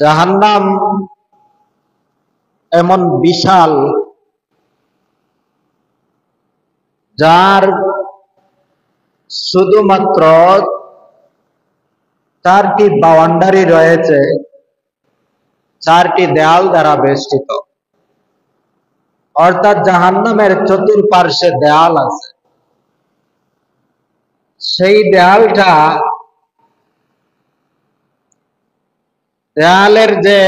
জাহান্নাম এমন বিশাল, যার শুধুমাত্র 4টি বাউন্ডারি রয়েছে, 4টি দেয়াল দ্বারা বেষ্টিত। অর্থাৎ জাহান্নামের চতুর্পার্শ্বে দেয়াল আছে। সেই দেয়ালের যে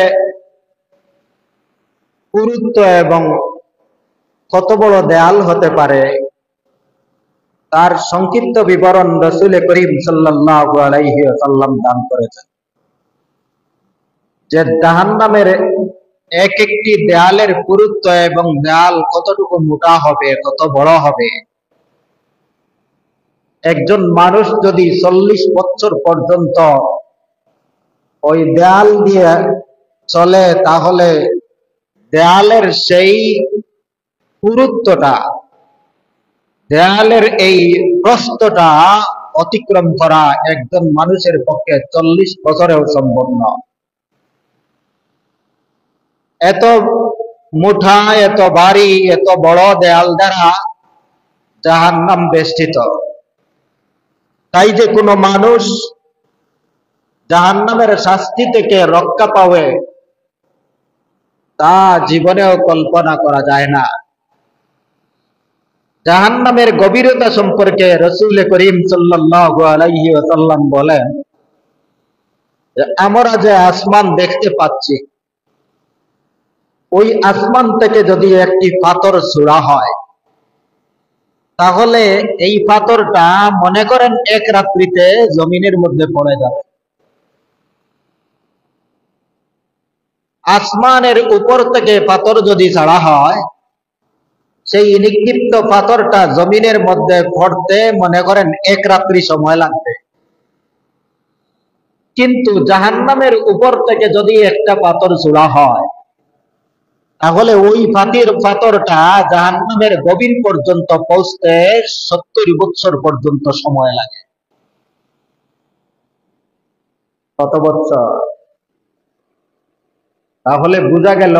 পুরুত্ব এবং কত বড় দেয়াল হতে পারে তার সংক্ষিপ্ত বিবরণ রাসূল করিম সাল্লাল্লাহু আলাইহি ওয়াসাল্লাম দান করেছেন। যে জাহান্নামের এক একটি দেয়ালের পুরুত্ব এবং দেয়াল কতটুকু মোটা হবে, কত বড় হবে, একজন মানুষ যদি 40 বছর পর্যন্ত ওই দেয়াল দিয়ে চলে, তাহলে দেয়ালের সেই পুরুত্বটা, দেয়ালের এই প্রস্থটা অতিক্রম করা একজন মানুষের পক্ষে 40 বছরেও সম্ভব নয়। এত মুঠা, এত ভারী, এত বড় দেয়াল দ্বারা জাহান্নাম বেষ্টিত। তাই যে কোনো মানুষ জাহান্নামের শাস্তি থেকে রক্ষা পাবে তা জীবনেও কল্পনা করা যায় না। জাহান্নামের গভীরতা সম্পর্কে রাসূল করিম সাল্লাল্লাহু আলাইহি ওয়াসাল্লাম বলেন যে আমরা যে আসমান দেখতে পাচ্ছি, ওই আসমান থেকে যদি একটি পাথর ছোড়া হয়, তাহলে এই পাথরটা মনে করেন এক রাত্রিতে জমিনের মধ্যে পড়ে যাবে। আসমানের উপর থেকে পাথর যদি ছাড়া হয়, সেই নিক্ষিপ্ত পাথরটা জমিনের মধ্যে পড়তে মনে করেন এক রাত্রি সময় লাগবে। কিন্তু জাহান্নামের উপর থেকে যদি একটা পাথর ছোড়া হয়, তাহলে ওই পাথরটা জাহান্নামের গভীর পর্যন্ত পৌঁছতে 70 বছর পর্যন্ত সময় লাগে। কত বছর? তাহলে বোঝা গেল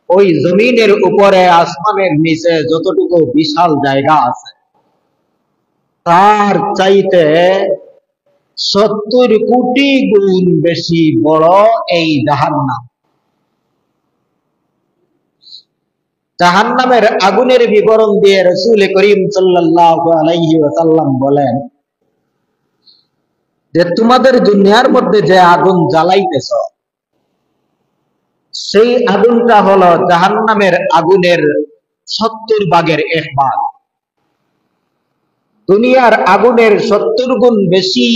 ওই জমিনের উপরে আসমানের নিচে যতটুকু বিশাল জায়গা আছে, তার চাইতে 70 কোটি গুণ বেশি বড় এই জাহান্নাম। জাহান্নামের আগুনের বিবরণ দিয়ে রাসূল করিম সাল্লাল্লাহু আলাইহি ওয়াসাল্লাম বলেন যে তোমাদের দুনিয়ার মধ্যে যে আগুন জ্বালাইতেছ, সেই আগুনটা হলো জাহান্নামের আগুনের 70 ভাগের 1 ভাগ। দুনিয়ার আগুনের 70 গুণ বেশি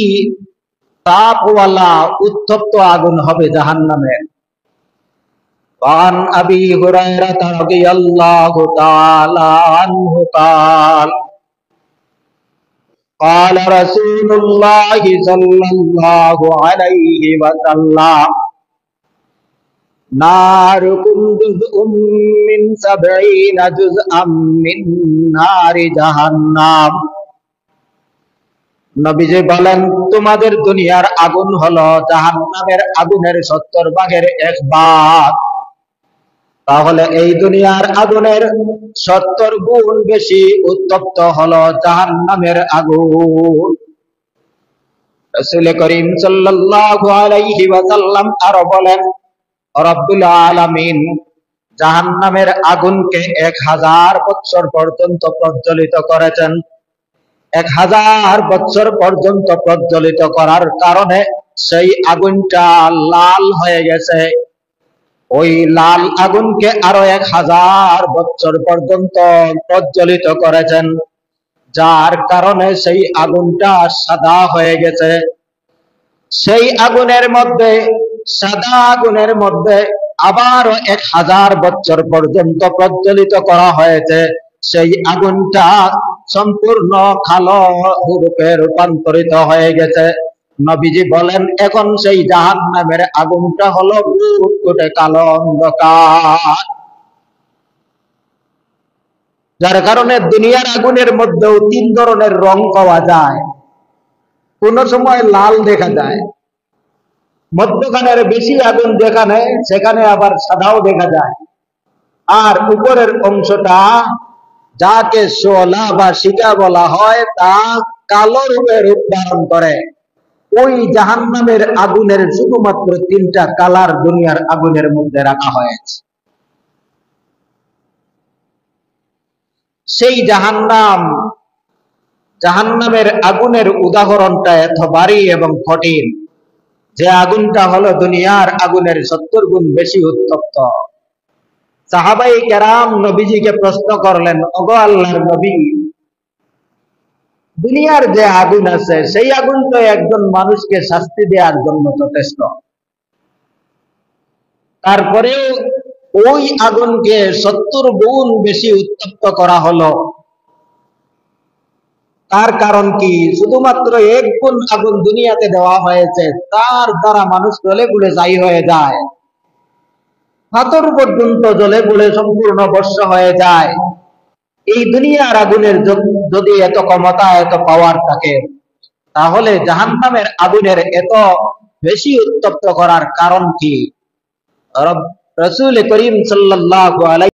তাপওয়ালা উত্তপ্ত আগুন হবে জাহান্নামের। عن أبي هريرة رضي الله تعالى عنه قال قال رسول الله صلى الله عليه وسلم ناركم جزء من 70 جزءا من نار جهنم। নবীজি বলেন, তোমাদের দুনিয়ার আগুন হলো জাহান্নামের আগুনের 70 ভাগের 1 ভাগ। তাহলে এই দুনিয়ার আগুনের 70 গুণ বেশি উত্তপ্ত হলো জাহান্নামের আগুন। রাসূল করিম সাল্লাল্লাহু আলাইহি ওয়াসাল্লাম আরো বলেন, রব্বুল আলামিন জাহান্নামের আগুনকে 1000 বছর পর্যন্ত প্রজ্বলিত করেছেন। 1000 বছর পর্যন্ত প্রজ্বলিত করার কারণে সেই আগুনটা লাল হয়ে গেছে। ওই লাল আগুনকে আরো 1000 বছর পর্যন্ত প্রজ্বলিত করেছেন, যার কারণে সেই আগুনটা সাদা হয়ে গেছে। সেই আগুনের মধ্যে, সাদা আগুনের মধ্যে আবারও 1000 বছর পর্যন্ত প্রজ্বলিত করা হয়েছে। সেই আগুনটা সম্পূর্ণ কালো রূপে রূপান্তরিত হয়ে গেছে। নবীজি বলেন, এখন সেই জাহান্নামের আগুনটা হলো ঘুটঘুটে কালো অন্ধকার। যার কারণে দুনিয়ার আগুনের মধ্যেও 3 ধরনের রং পাওয়া যায়। কোন সময় লাল দেখা যায়, মধ্যখানের বেশি আগুন যেখানে সেখানে আবার সাদাও দেখা যায়, আর উপরের অংশটা যাকে শোলা বা শিকা বলা হয় তা কালো রূপে রূপ ধারণ করে। ওই জাহান্নামের আগুনের শুধুমাত্র 3টা কালার দুনিয়ার আগুনের মধ্যে রাখা হয়েছে। সেই জাহান্নামের আগুনের উদাহরণটা এত ভারী এবং কঠিন যে আগুনটা হলো দুনিয়ার আগুনের 70 গুণ বেশি উত্তপ্ত। সাহাবাই কেরাম নবীজিকে প্রশ্ন করলেন, ওগো আল্লাহর নবী, দুনিয়ার যে আগুন আছে সেই আগুন তো একজন মানুষকে শাস্তি দেওয়ার জন্য যথেষ্ট, তারপরেও ওই আগুনকে 70 গুণ বেশি উত্তপ্ত করা হলো, তার কারণ কি? শুধুমাত্র 1 গুণ আগুন দুনিয়াতে দেওয়া হয়েছে, তার দ্বারা মানুষ জ্বলে পুড়ে ছাই হয়ে যায়, পাথর পর্যন্ত জ্বলে পুড়ে সম্পূর্ণ ভস্ম হয়ে যায়। এই দুনিয়ার আগুনের যদি এত ক্ষমতা এত পাওয়ার থাকে, তাহলে জাহান্নামের আগুনের এত বেশি উত্তপ্ত করার কারণ কি? রাসূল করিম সাল্লাল্লাহু আলাইহি